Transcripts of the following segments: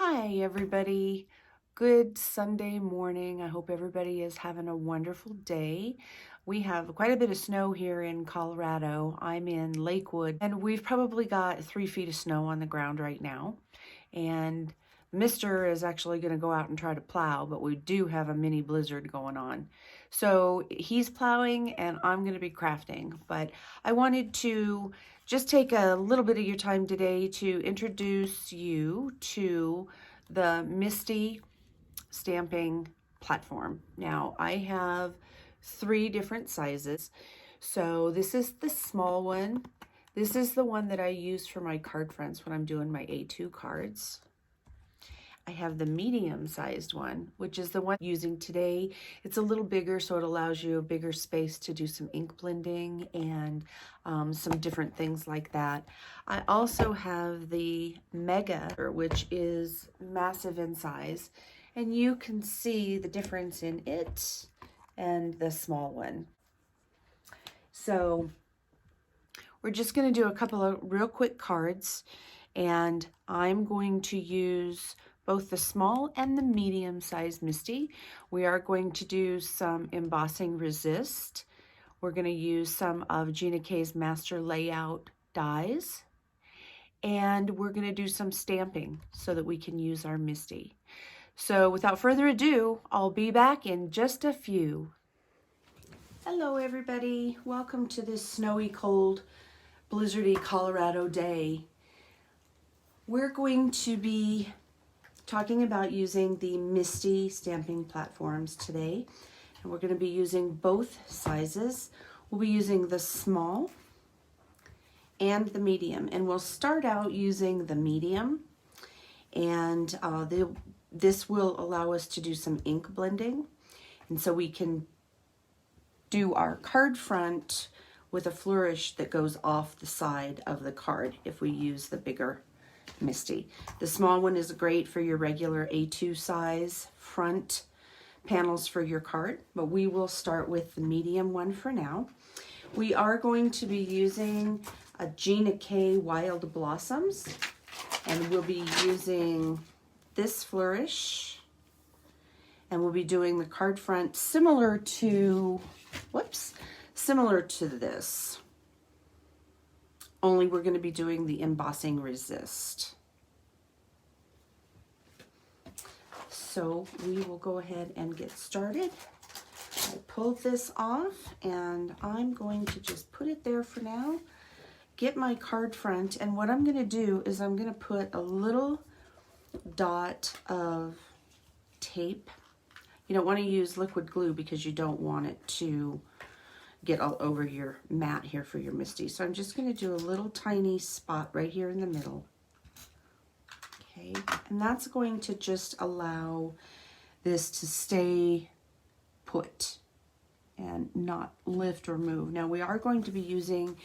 Hi, everybody. Good Sunday morning. I hope everybody is having a wonderful day. We have quite a bit of snow here in Colorado. I'm in Lakewood, and we've probably got 3 feet of snow on the ground right now. And Mister is actually going to go out and try to plow, but we do have a mini blizzard going on. So he's plowing, and I'm going to be crafting. But I wanted to just take a little bit of your time today to introduce you to the Misti stamping platform. Now, I have 3 different sizes. So this is the small one. This is the one that I use for my card fronts when I'm doing my A2 cards. I have the medium-sized one, which is the one I'm using today. It's a little bigger, so it allows you a bigger space to do some ink blending and some different things like that. I also have the Mega, which is massive in size, and you can see the difference in it and the small one. So we're just going to do a couple of real quick cards, and I'm going to use both the small and the medium sized Misti. We are going to do some embossing resist. We're going to use some of Gina K's Master Layout dies, and we're going to do some stamping so that we can use our Misti. So without further ado, I'll be back in just a few. Hello everybody, welcome to this snowy, cold, blizzardy Colorado day. We're going to be talking about using the Misti stamping platforms today, and we're going to be using both sizes. We'll be using the small and the medium, and we'll start out using the medium, and this will allow us to do some ink blending, and so we can do our card front with a flourish that goes off the side of the card if we use the bigger Misti. The small one is great for your regular A2 size front panels for your card, but we will start with the medium one for now. We are going to be using a Gina K Wild Blossoms, and we'll be using this flourish, and we'll be doing the card front similar to this, only we're going to be doing the embossing resist. So we will go ahead and get started. I pulled this off, and I'm going to just put it there for now, get my card front, and what I'm going to do is I'm going to put a little dot of tape. You don't want to use liquid glue because you don't want it to get all over your mat here for your Misti. So I'm just going to do a little tiny spot right here in the middle. Okay, and that's going to just allow this to stay put and not lift or move. Now we are going to be using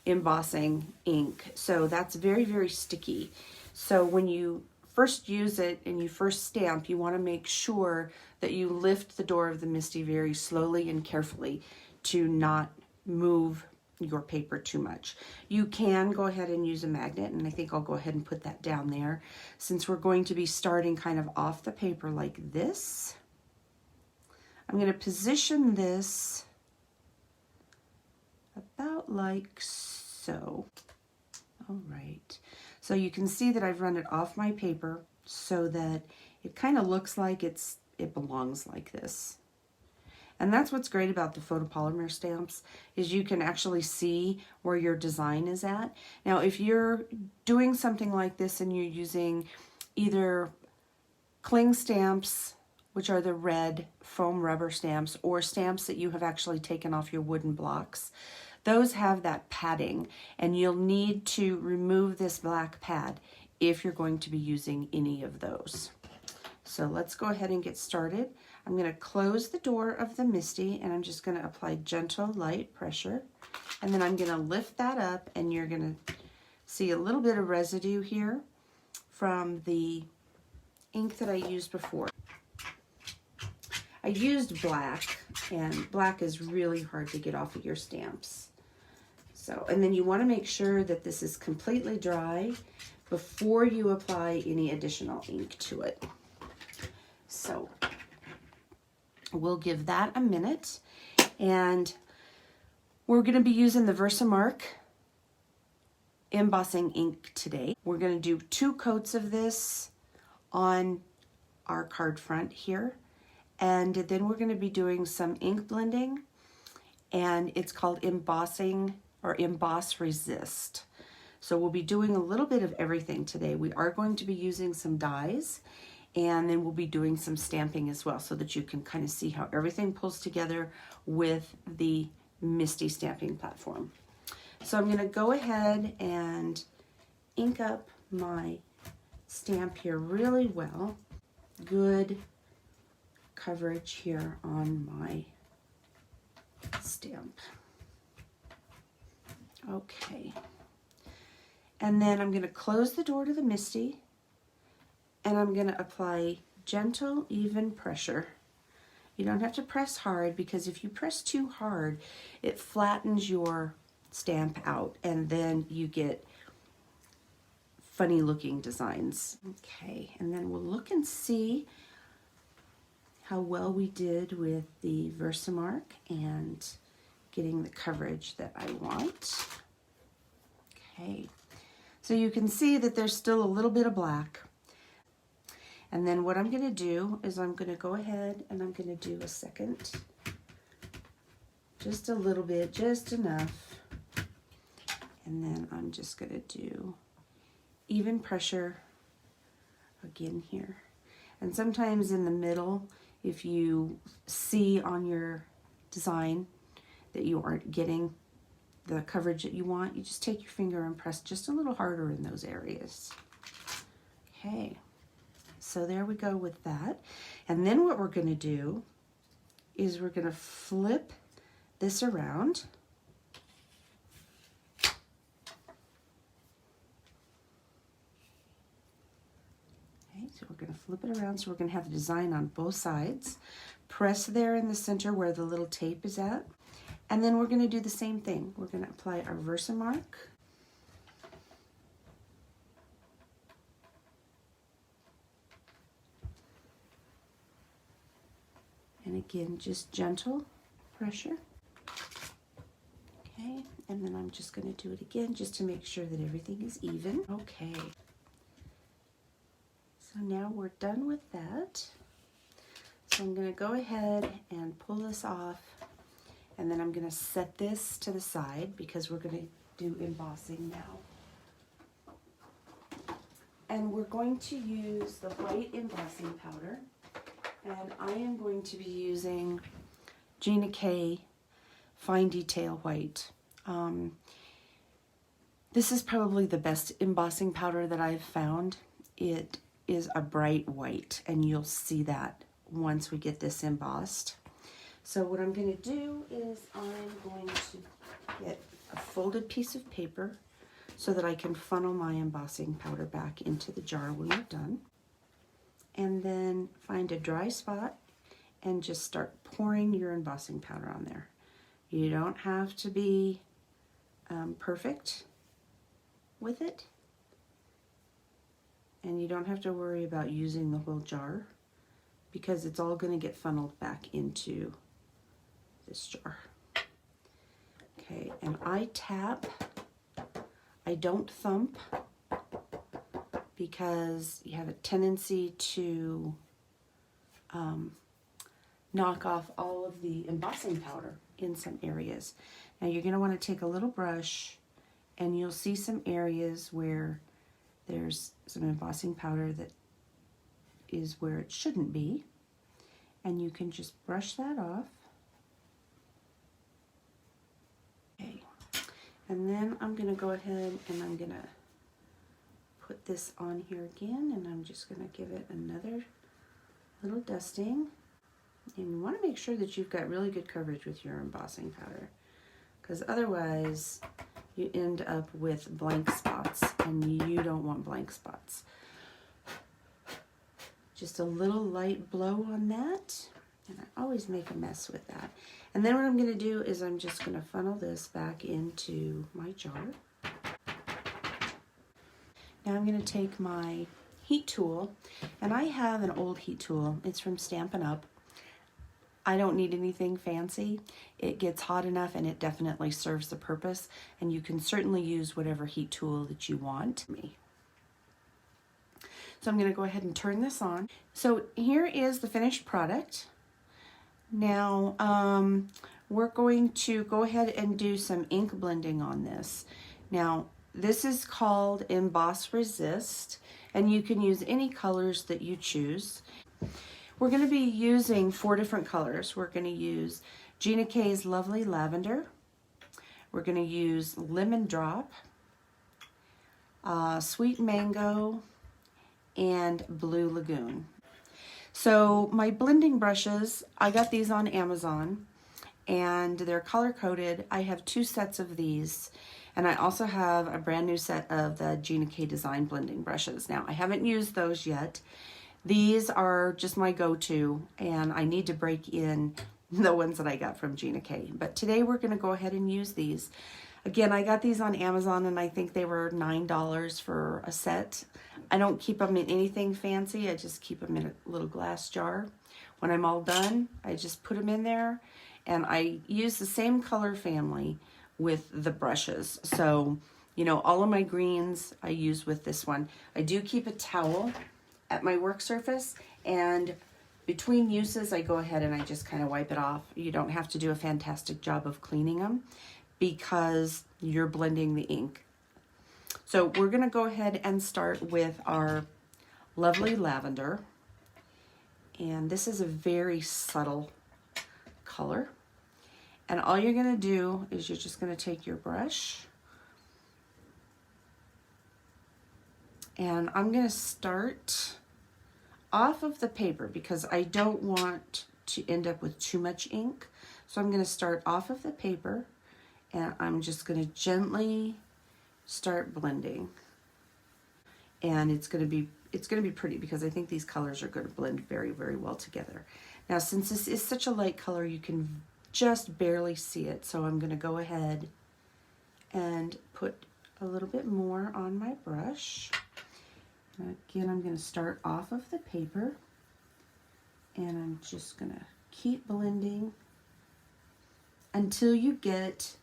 embossing ink, so that's very, very sticky. So when you first use it and you first stamp, you want to make sure that you lift the door of the Misti very slowly and carefully to not move your paper too much. You can go ahead and use a magnet, and I think I'll go ahead and put that down there since we're going to be starting kind of off the paper like this. I'm going to position this about like so. All right. So you can see that I've run it off my paper so that it kind of looks like it belongs like this. And that's what's great about the photopolymer stamps, is you can actually see where your design is at. Now, if you're doing something like this and you're using either cling stamps, which are the red foam rubber stamps, or stamps that you have actually taken off your wooden blocks, those have that padding, and you'll need to remove this black pad if you're going to be using any of those. So let's go ahead and get started. I'm going to close the door of the Misti, and I'm just going to apply gentle, light pressure, and then I'm going to lift that up, and you're going to see a little bit of residue here from the ink that I used before. I used black, and black is really hard to get off of your stamps. So, and then you want to make sure that this is completely dry before you apply any additional ink to it. So we'll give that a minute, and we're going to be using the Versamark embossing ink today. We're going to do 2 coats of this on our card front here, and then we're going to be doing some ink blending, and it's called embossing or emboss resist. So we'll be doing a little bit of everything today. We are going to be using some dies, and then we'll be doing some stamping as well, so that you can kind of see how everything pulls together with the Misti stamping platform. So I'm going to go ahead and ink up my stamp here really well. Good coverage here on my stamp. Okay. And then I'm going to close the door to the Misti, and I'm going to apply gentle, even pressure. You don't have to press hard, because if you press too hard, it flattens your stamp out, and then you get funny looking designs. Okay, and then we'll look and see how well we did with the Versamark and getting the coverage that I want. Okay, so you can see that there's still a little bit of black. And then what I'm going to do is I'm going to go ahead and I'm going to do a second, just a little bit, just enough. And then I'm just going to do even pressure again here. And sometimes in the middle, if you see on your design that you aren't getting the coverage that you want, you just take your finger and press just a little harder in those areas. Okay, so there we go with that. And then what we're going to do is we're going to flip this around. So we're going to flip it around, so we're going to have the design on both sides. Press there in the center where the little tape is at. And then we're going to do the same thing. We're going to apply our Versamark. And again, just gentle pressure. Okay, and then I'm just going to do it again just to make sure that everything is even. Okay. So now we're done with that. So I'm going to go ahead and pull this off, and then I'm going to set this to the side because we're going to do embossing now. And we're going to use the white embossing powder, and I am going to be using Gina K Fine Detail White. This is probably the best embossing powder that I've found. It is a bright white, and you'll see that once we get this embossed. So what I'm going to do is I'm going to get a folded piece of paper so that I can funnel my embossing powder back into the jar when we're done. And then find a dry spot and just start pouring your embossing powder on there. You don't have to be perfect with it. And you don't have to worry about using the whole jar, because it's all going to get funneled back into this jar. Okay, and I tap, I don't thump, because you have a tendency to knock off all of the embossing powder in some areas. Now you're going to want to take a little brush, and you'll see some areas where there's some embossing powder that is where it shouldn't be, and you can just brush that off. Okay, and then I'm going to go ahead and I'm going to put this on here again, and I'm just going to give it another little dusting. And you want to make sure that you've got really good coverage with your embossing powder, because otherwise you end up with blank spots, and you don't want blank spots. Just a little light blow on that, and I always make a mess with that. And then what I'm going to do is I'm just going to funnel this back into my jar. Now I'm going to take my heat tool, and I have an old heat tool. It's from Stampin' Up. I don't need anything fancy. It gets hot enough and it definitely serves the purpose, and you can certainly use whatever heat tool that you want. So I'm going to go ahead and turn this on. So here is the finished product. Now we're going to go ahead and do some ink blending on this. Now this is called Emboss Resist, and you can use any colors that you choose. We're going to be using 4 different colors. We're going to use Gina K's Lovely Lavender. We're going to use Lemon Drop, Sweet Mango, and Blue Lagoon. So my blending brushes, I got these on Amazon, and they're color coded. I have 2 sets of these, and I also have a brand new set of the Gina K Design blending brushes. Now I haven't used those yet. These are just my go-to, and I need to break in the ones that I got from Gina K. But today we're going to go ahead and use these. Again, I got these on Amazon, and I think they were $9 for a set. I don't keep them in anything fancy. I just keep them in a little glass jar. When I'm all done, I just put them in there, and I use the same color family with the brushes. So, you know, all of my greens I use with this one. I do keep a towel at my work surface, and between uses I go ahead and I just kind of wipe it off. You don't have to do a fantastic job of cleaning them because you're blending the ink. So we're going to go ahead and start with our Lovely Lavender, and this is a very subtle color, and all you're going to do is you're just going to take your brush, and I'm going to start off of the paper because I don't want to end up with too much ink. So I'm going to start off of the paper, and I'm just going to gently start blending. And it's going to be pretty because I think these colors are going to blend very, very well together. Now, since this is such a light color, you can just barely see it. So I'm going to go ahead and put a little bit more on my brush. Again, I'm going to start off of the paper, and I'm just going to keep blending until you get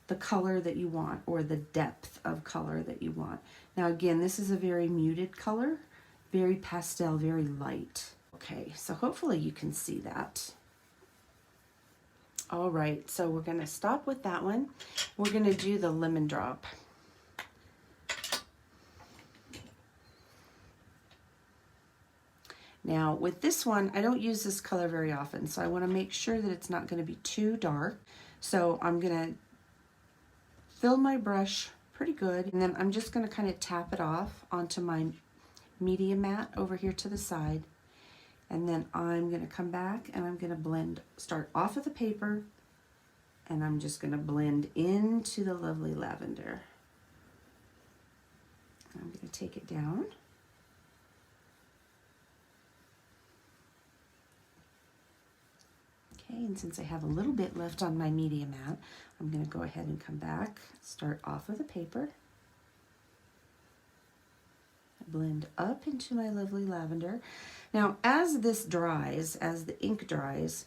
the color that you want, or the depth of color that you want. Now again, this is a very muted color, very pastel, very light. Okay, so hopefully you can see that. All right, so we're going to stop with that one. We're going to do the Lemon Drop. Now with this one, I don't use this color very often, so I want to make sure that it's not going to be too dark. So I'm going to fill my brush pretty good, and then I'm just going to kind of tap it off onto my media mat over here to the side. And then I'm going to come back and I'm going to blend, start off of the paper, and I'm just going to blend into the Lovely Lavender. I'm going to take it down. Okay, and since I have a little bit left on my media mat, I'm going to go ahead and come back, start off of the paper, blend up into my Lovely Lavender. Now, as this dries, as the ink dries,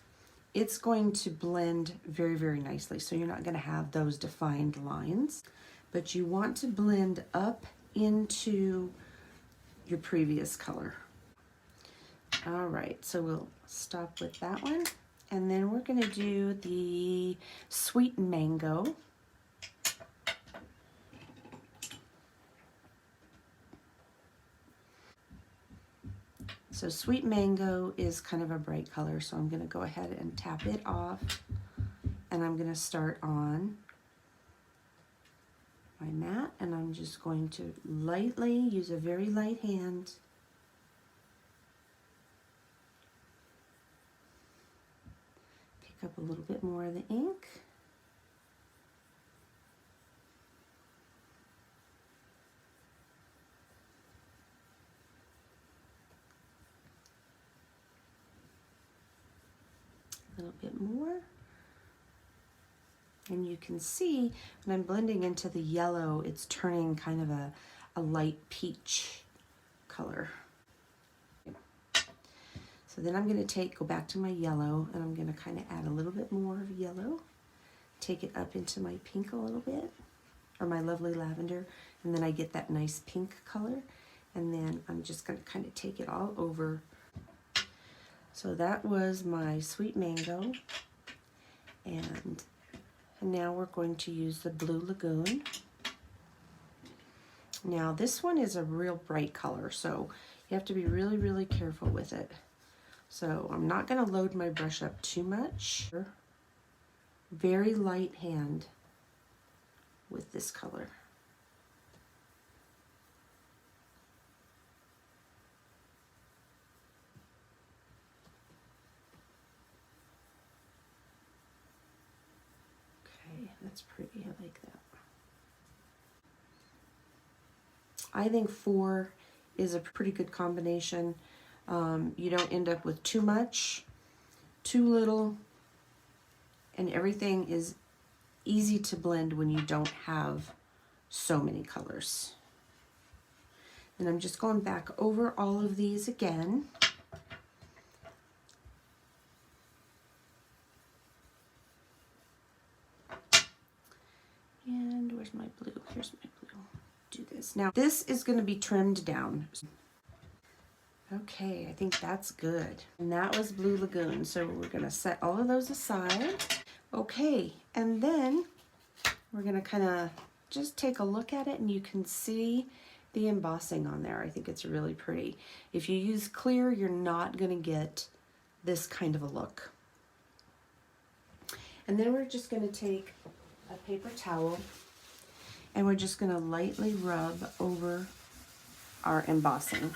it's going to blend very, very nicely. So you're not going to have those defined lines, but you want to blend up into your previous color. All right, so we'll stop with that one. And then we're going to do the Sweet Mango. So Sweet Mango is kind of a bright color, so I'm going to go ahead and tap it off, and I'm going to start on my mat, and I'm just going to lightly use a very light hand pick up a little bit more of the ink. A little bit more. And you can see when I'm blending into the yellow, it's turning kind of a a light peach color. So then I'm going to go back to my yellow, and I'm going to kind of add a little bit more of yellow. Take it up into my pink a little bit, or my lovely lavender, and then I get that nice pink color. And then I'm just going to kind of take it all over. So that was my sweet mango. And now we're going to use the Blue Lagoon. Now this one is a real bright color, so you have to be really, really careful with it. So I'm not going to load my brush up too much. Very light hand with this color. Okay, that's pretty. I like that. I think 4 is a pretty good combination. You don't end up with too much, too little, and everything is easy to blend when you don't have so many colors. And I'm just going back over all of these again. And where's my blue? Here's my blue. Do this. Now this is going to be trimmed down. Okay, I think that's good. And that was Blue Lagoon. So we're going to set all of those aside. Okay, and then we're going to kind of just take a look at it, and you can see the embossing on there. I think it's really pretty. If you use clear, you're not going to get this kind of a look. And then we're just going to take a paper towel, and we're just going to lightly rub over our embossing,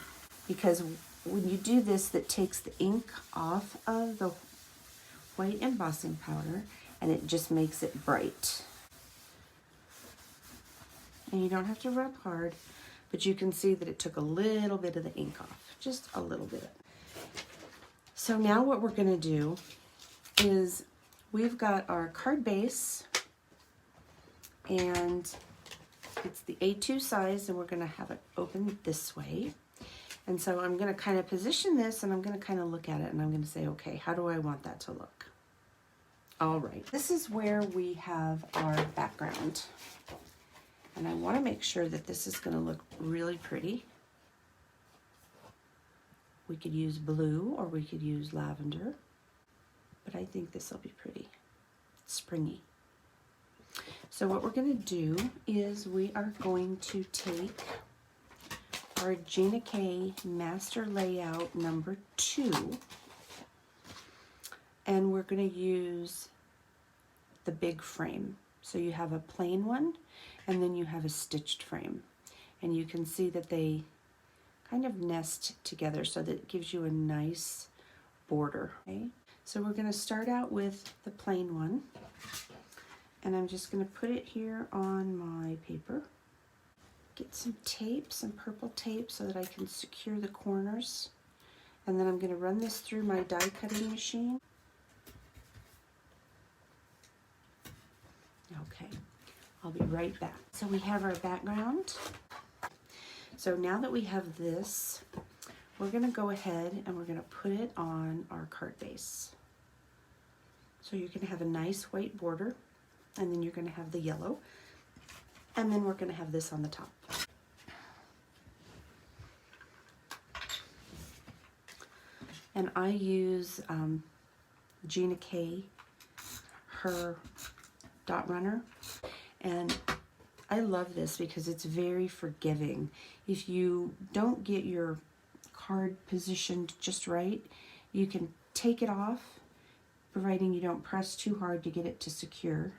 because when you do this, that takes the ink off of the white embossing powder, and it just makes it bright. And you don't have to rub hard, but you can see that it took a little bit of the ink off, just a little bit. So now what we're going to do is we've got our card base, and it's the A2 size, and we're going to have it open this way. And so I'm going to kind of position this, and I'm going to kind of look at it, and I'm going to say, okay, how do I want that to look? All right, this is where we have our background. And I want to make sure that this is going to look really pretty. We could use blue, or we could use lavender, but I think this will be pretty springy. So what we're going to do is we are going to take our Gina K Master Layout number 2, and we're going to use the big frame. So you have a plain one, and then you have a stitched frame, and you can see that they kind of nest together, so that it gives you a nice border. Okay, so we're going to start out with the plain one, and I'm just going to put it here on my paper. Get some tape, some purple tape, so that I can secure the corners. And then I'm going to run this through my die cutting machine. Okay, I'll be right back. So we have our background. So now that we have this, we're going to go ahead and we're going to put it on our card base. So you're going to have a nice white border, and then you're going to have the yellow, and then we're going to have this on the top. And I use Gina K, her dot runner, and I love this because it's very forgiving. If you don't get your card positioned just right, you can take it off, providing you don't press too hard to get it to secure,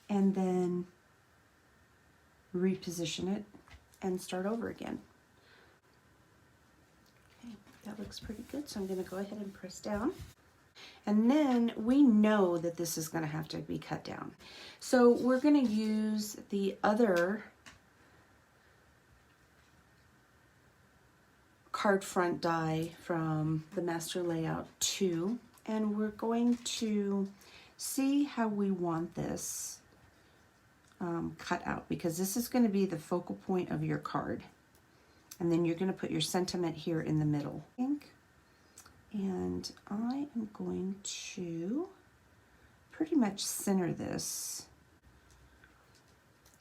and then reposition it and start over again. Okay, that looks pretty good, so I'm going to go ahead and press down. And then we know that this is going to have to be cut down. So we're going to use the other card front die from the Master Layout 2, and we're going to see how we want this cut out, because this is going to be the focal point of your card. And then you're going to put your sentiment here in the middle. And I am going to pretty much center this.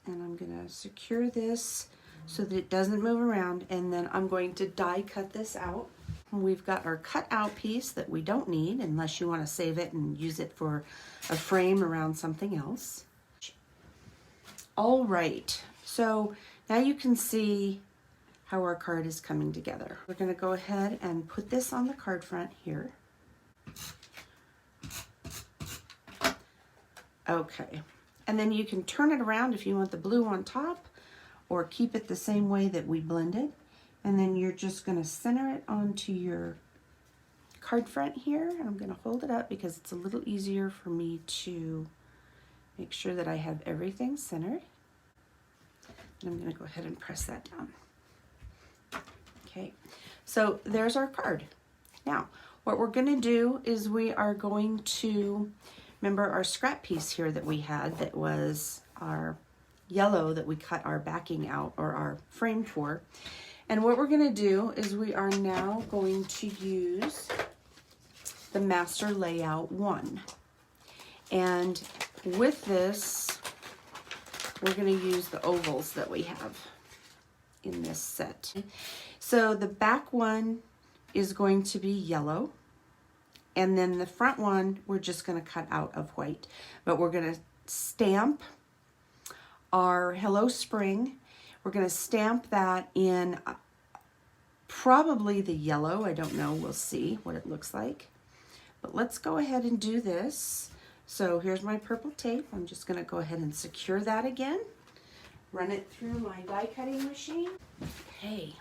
And I'm going to secure this so that it doesn't move around. And then I'm going to die cut this out. We've got our cut out piece that we don't need unless you want to save it and use it for a frame around something else. All right, so now you can see how our card is coming together. We're going to go ahead and put this on the card front here. Okay, and then you can turn it around if you want the blue on top, or keep it the same way that we blended. And then you're just going to center it onto your card front here. I'm going to hold it up because it's a little easier for me to make sure that I have everything centered. And I'm going to go ahead and press that down. Okay, so there's our card. Now, what we're going to do is we are going to, remember our scrap piece here that we had that was our yellow that we cut our backing out, or our frame for. And what we're going to do is we are now going to use the Master Layout 1. And with this, we're going to use the ovals that we have in this set. So the back one is going to be yellow, and then the front one we're just going to cut out of white. But we're going to stamp our Hello Spring. We're going to stamp that in probably the yellow. I don't know. We'll see what it looks like. But let's go ahead and do this. So here's my purple tape. I'm just going to go ahead and secure that again. Run it through my die cutting machine. Okay.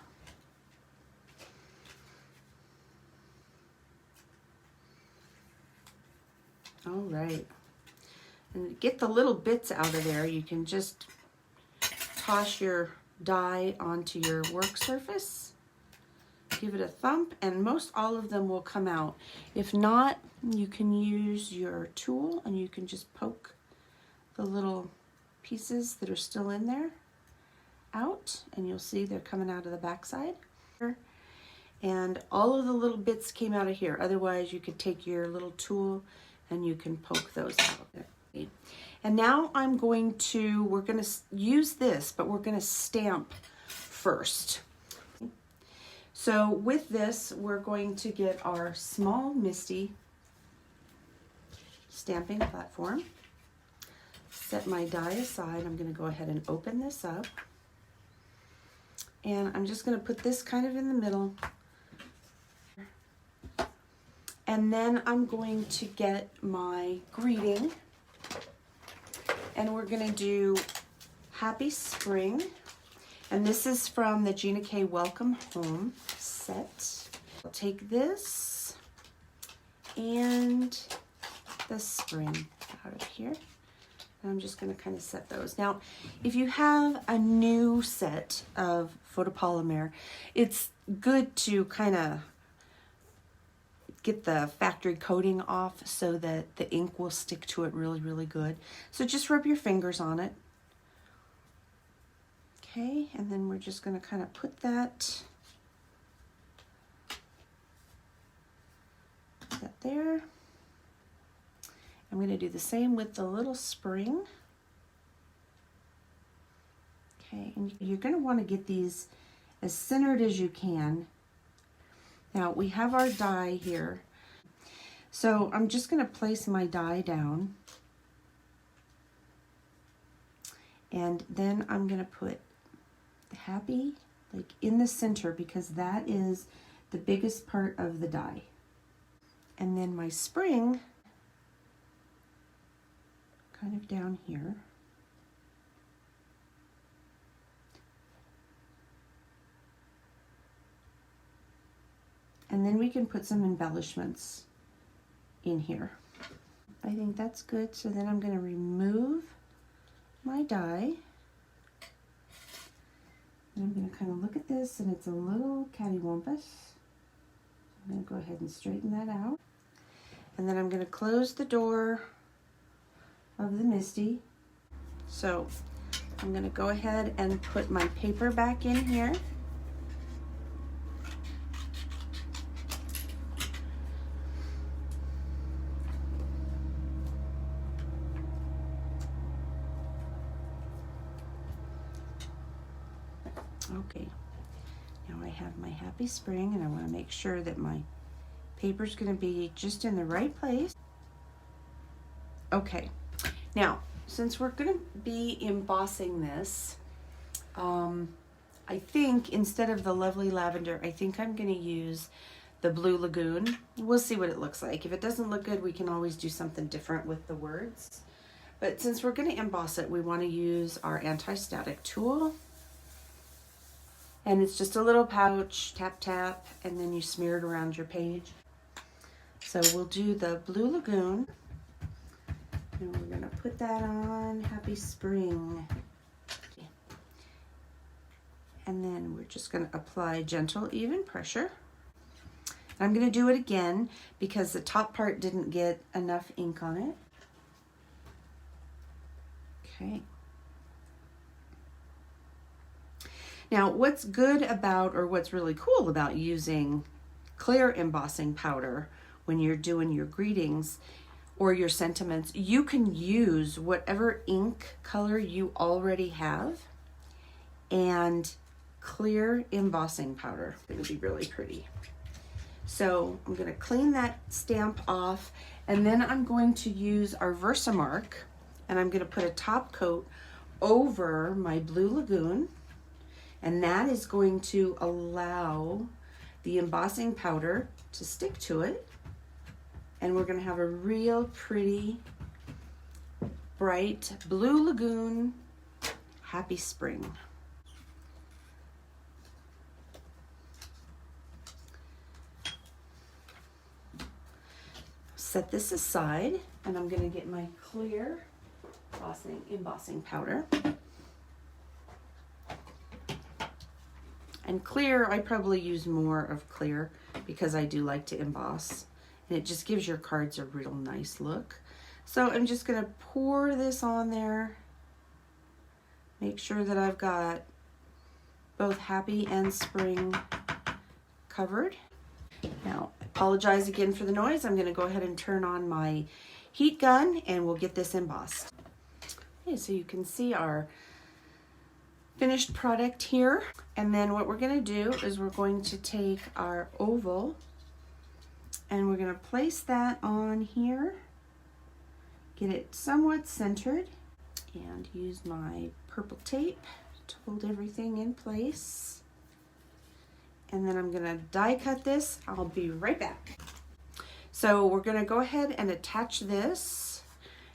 All right. And to get the little bits out of there, you can just toss your die onto your work surface. Give it a thump, and most all of them will come out. If not, you can use your tool and you can just poke the little pieces that are still in there out, and you'll see they're coming out of the backside. And all of the little bits came out of here. Otherwise, you could take your little tool and you can poke those out. And now we're going to use this, but we're going to stamp first. So with this, we're going to get our small Misti stamping platform. Set my die aside. I'm going to go ahead and open this up. And I'm just going to put this kind of in the middle. And then I'm going to get my greeting. And we're going to do Happy Spring. And this is from the Gina K Welcome Home set. I'll take this and the spring out of here. And I'm just going to kind of set those. Now, if you have a new set of photopolymer, it's good to kind of get the factory coating off so that the ink will stick to it really, really good. So just rub your fingers on it. Okay, and then we're just going to kind of put that there. I'm going to do the same with the little spring. Okay, and you're going to want to get these as centered as you can. Now we have our die here. So I'm just going to place my die down. And then I'm going to put the happy like in the center, because that is the biggest part of the die. And then my spring kind of down here. And then we can put some embellishments in here. I think that's good. So then I'm going to remove my die. And I'm going to kind of look at this, and it's a little cattywampus. I'm going to go ahead and straighten that out. And then I'm going to close the door of the Misti. So I'm gonna go ahead and put my paper back in here. Okay, now I have my Happy Spring, and I want to make sure that my paper's going to be just in the right place. Okay, now since we're going to be embossing this, I think instead of the Lovely Lavender, I think I'm going to use the Blue Lagoon. We'll see what it looks like. If it doesn't look good, we can always do something different with the words. But since we're going to emboss it, we want to use our anti-static tool. And it's just a little pouch, tap, tap, and then you smear it around your page. So we'll do the Blue Lagoon. And we're gonna put that on Happy Spring. And then we're just gonna apply gentle, even pressure. I'm gonna do it again because the top part didn't get enough ink on it. Okay. Now, what's good about, or what's really cool about using clear embossing powder when you're doing your greetings or your sentiments, you can use whatever ink color you already have and clear embossing powder. It's going to be really pretty. So I'm going to clean that stamp off, and then I'm going to use our Versamark, and I'm going to put a top coat over my Blue Lagoon. And that is going to allow the embossing powder to stick to it. And we're going to have a real pretty, bright Blue Lagoon Happy Spring. Set this aside, and I'm going to get my clear embossing powder. And clear, I probably use more of clear because I do like to emboss. And it just gives your cards a real nice look. So I'm just gonna pour this on there. Make sure that I've got both Happy and Spring covered. Now, I apologize again for the noise. I'm gonna go ahead and turn on my heat gun and we'll get this embossed. Okay, so you can see our finished product here. And then what we're going to do is we're going to take our oval and we're going to place that on here, get it somewhat centered, and use my purple tape to hold everything in place. And then I'm going to die cut this. I'll be right back. So we're going to go ahead and attach this,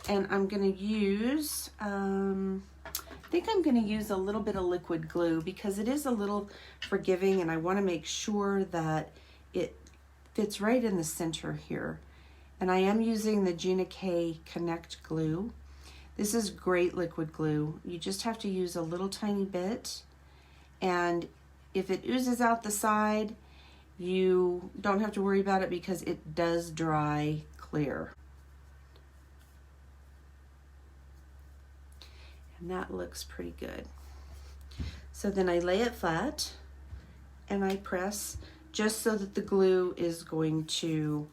and I'm going to use I think I'm going to use a little bit of liquid glue because it is a little forgiving, and I want to make sure that it fits right in the center here. And I am using the Gina K Connect glue. This is great liquid glue. You just have to use a little tiny bit, and if it oozes out the side, you don't have to worry about it because it does dry clear. And that looks pretty good. So then I lay it flat and I press just so that the glue is going to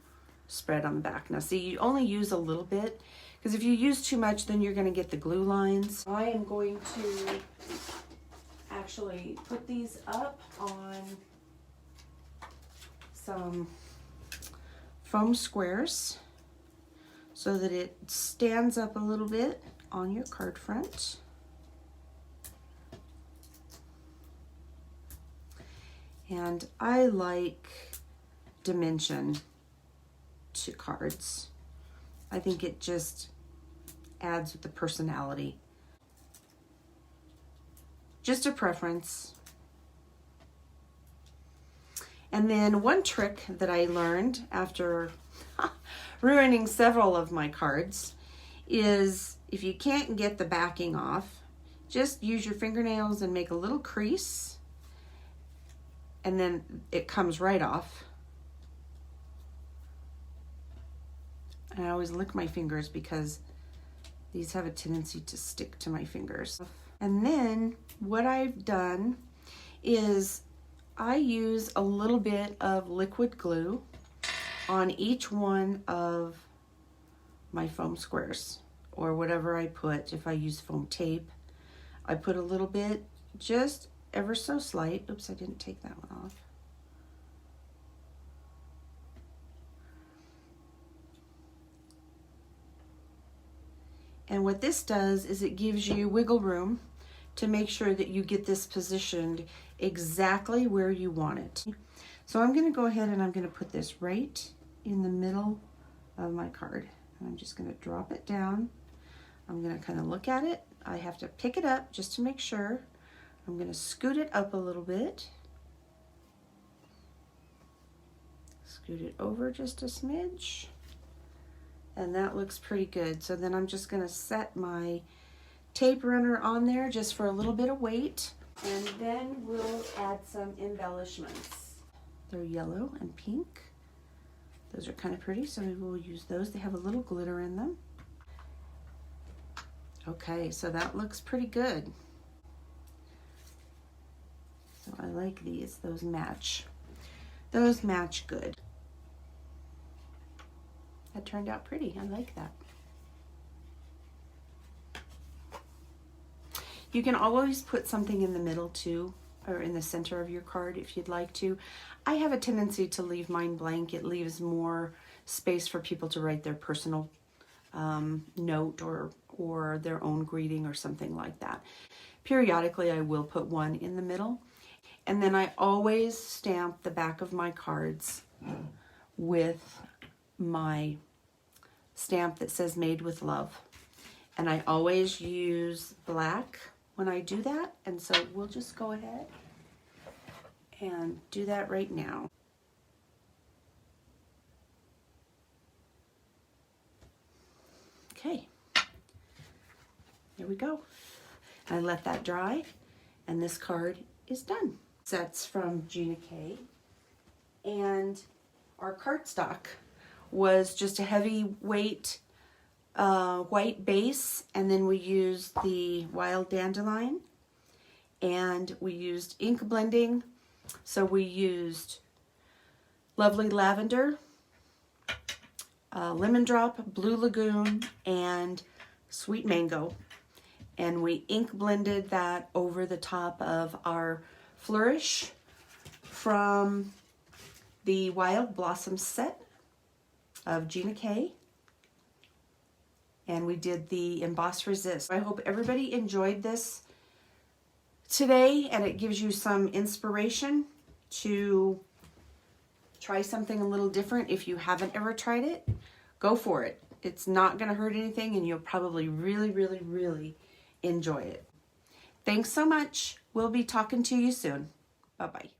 spread on the back. Now see, you only use a little bit because if you use too much, then you're going to get the glue lines. I am going to actually put these up on some foam squares so that it stands up a little bit on your card front. And I like dimension to cards. I think it just adds with the personality. Just a preference. And then one trick that I learned after ruining several of my cards is if you can't get the backing off, just use your fingernails and make a little crease, and then it comes right off. And I always lick my fingers because These have a tendency to stick to my fingers. And then what I've done is I use a little bit of liquid glue on each one of my foam squares, or whatever I put. If I use foam tape, I put a little bit, just ever so slight. Oops, I didn't take that one off. And what this does is it gives you wiggle room to make sure that you get this positioned exactly where you want it. So I'm going to go ahead and I'm going to put this right in the middle of my card. And I'm just going to drop it down. I'm going to kind of look at it. I have to pick it up just to make sure. I'm going to scoot it up a little bit. Scoot it over just a smidge. And that looks pretty good. So then I'm just going to set my tape runner on there just for a little bit of weight. And then we'll add some embellishments. They're yellow and pink. Those are kind of pretty, so we will use those. They have a little glitter in them. Okay, so that looks pretty good. So I like these. Those match. Those match good. That turned out pretty. I like that. You can always put something in the middle too, or in the center of your card if you'd like to. I have a tendency to leave mine blank. It leaves more space for people to write their personal note or their own greeting or something like that. Periodically, I will put one in the middle. And then I always stamp the back of my cards with my stamp that says made with love. And I always use black when I do that. And so we'll just go ahead and do that right now. Okay, there we go. I let that dry and this card is done. Sets from Gina K. And our cardstock was just a heavyweight white base, and then we used the wild dandelion, and we used ink blending. So we used lovely lavender, lemon drop, blue lagoon, and sweet mango, and we ink blended that over the top of our flourish from the Wild Blossom set of Gina K. And we did the Emboss Resist. I hope everybody enjoyed this today, and it gives you some inspiration to try something a little different. If you haven't ever tried it, go for it. It's not going to hurt anything, and you'll probably really, really, really enjoy it. Thanks so much. We'll be talking to you soon. Bye-bye.